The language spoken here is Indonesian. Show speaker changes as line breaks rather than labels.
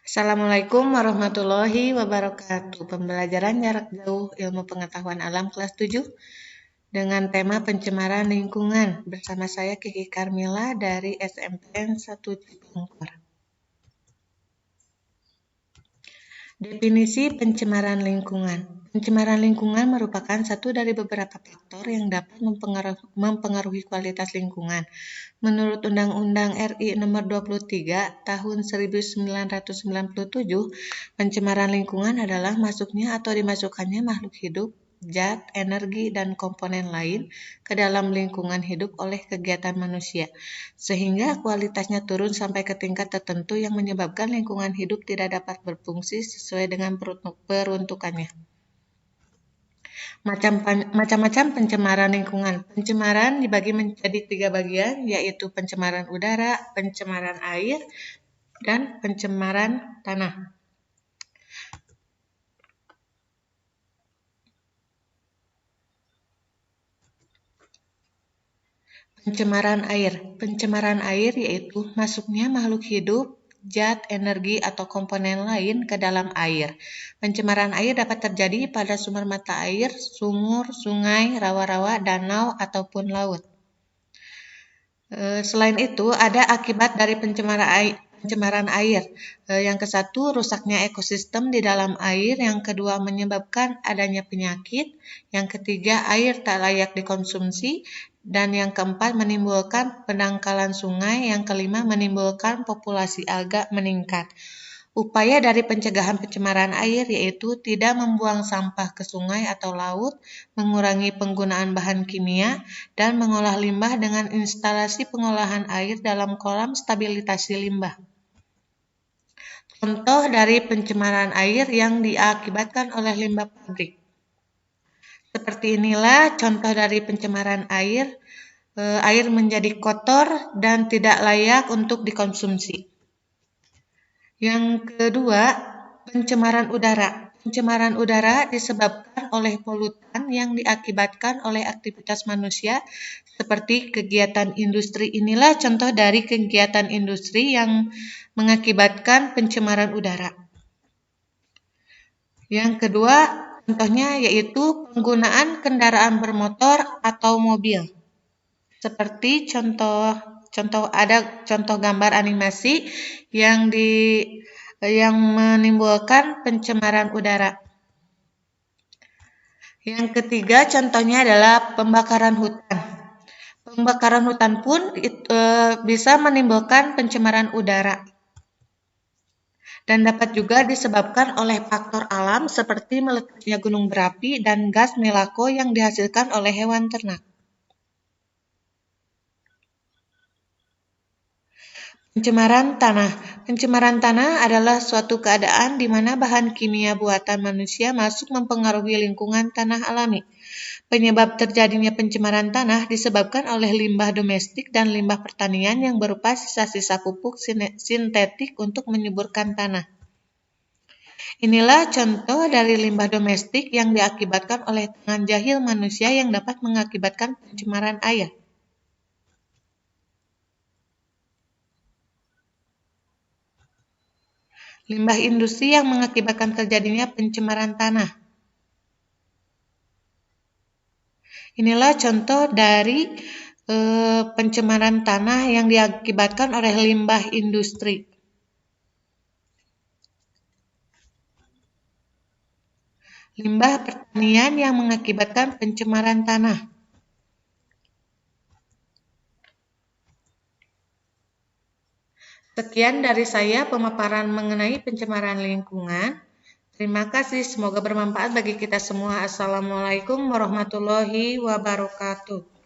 Assalamualaikum warahmatullahi wabarakatuh. Pembelajaran jarak jauh ilmu pengetahuan alam kelas 7 dengan tema pencemaran lingkungan bersama saya Kiki Karmila dari SMPN 1 Cipengkor. Definisi pencemaran lingkungan. Pencemaran lingkungan merupakan satu dari beberapa faktor yang dapat mempengaruhi kualitas lingkungan. Menurut Undang-Undang RI Nomor 23 Tahun 1997, pencemaran lingkungan adalah masuknya atau dimasukkannya makhluk hidup, zat, energi, dan komponen lain ke dalam lingkungan hidup oleh kegiatan manusia, sehingga kualitasnya turun sampai ke tingkat tertentu yang menyebabkan lingkungan hidup tidak dapat berfungsi sesuai dengan peruntukannya. Macam-macam pencemaran lingkungan. Pencemaran dibagi menjadi 3 bagian, yaitu pencemaran udara, pencemaran air, dan pencemaran tanah. Pencemaran air. Pencemaran air yaitu masuknya makhluk hidup, zat, energi, atau komponen lain ke dalam air. Pencemaran air dapat terjadi pada sumber mata air, sumur, sungai, rawa-rawa, danau, ataupun laut. Selain itu, ada akibat dari pencemaran air. Yang ke-1, rusaknya ekosistem di dalam air. Yang kedua, menyebabkan adanya penyakit. Yang ketiga, air tak layak dikonsumsi. Dan yang keempat, menimbulkan pendangkalan sungai. Yang kelima, menimbulkan populasi alga meningkat. Upaya dari pencegahan pencemaran air yaitu tidak membuang sampah ke sungai atau laut, mengurangi penggunaan bahan kimia, dan mengolah limbah dengan instalasi pengolahan air dalam kolam stabilisasi limbah. Contoh dari pencemaran air yang diakibatkan oleh limbah pabrik. Seperti inilah contoh dari pencemaran air. Air menjadi kotor dan tidak layak untuk dikonsumsi. Yang kedua, pencemaran udara. Pencemaran udara disebabkan oleh polutan yang diakibatkan oleh aktivitas manusia seperti kegiatan industri. Inilah contoh dari kegiatan industri yang mengakibatkan pencemaran udara. Yang kedua, contohnya yaitu penggunaan kendaraan bermotor atau mobil. Seperti contoh gambar animasi yang menimbulkan pencemaran udara. Yang ketiga contohnya adalah pembakaran hutan. Pembakaran hutan pun bisa menimbulkan pencemaran udara. Dan dapat juga disebabkan oleh faktor alam seperti meledaknya gunung berapi dan gas melako yang dihasilkan oleh hewan ternak. Pencemaran tanah. Pencemaran tanah adalah suatu keadaan di mana bahan kimia buatan manusia masuk mempengaruhi lingkungan tanah alami. Penyebab terjadinya pencemaran tanah disebabkan oleh limbah domestik dan limbah pertanian yang berupa sisa-sisa pupuk sintetik untuk menyuburkan tanah. Inilah contoh dari limbah domestik yang diakibatkan oleh tangan jahil manusia yang dapat mengakibatkan pencemaran air. Limbah industri yang mengakibatkan terjadinya pencemaran tanah. Inilah contoh dari pencemaran tanah yang diakibatkan oleh limbah industri. Limbah pertanian yang mengakibatkan pencemaran tanah. Sekian dari saya pemaparan mengenai pencemaran lingkungan. Terima kasih, semoga bermanfaat bagi kita semua. Assalamualaikum warahmatullahi wabarakatuh.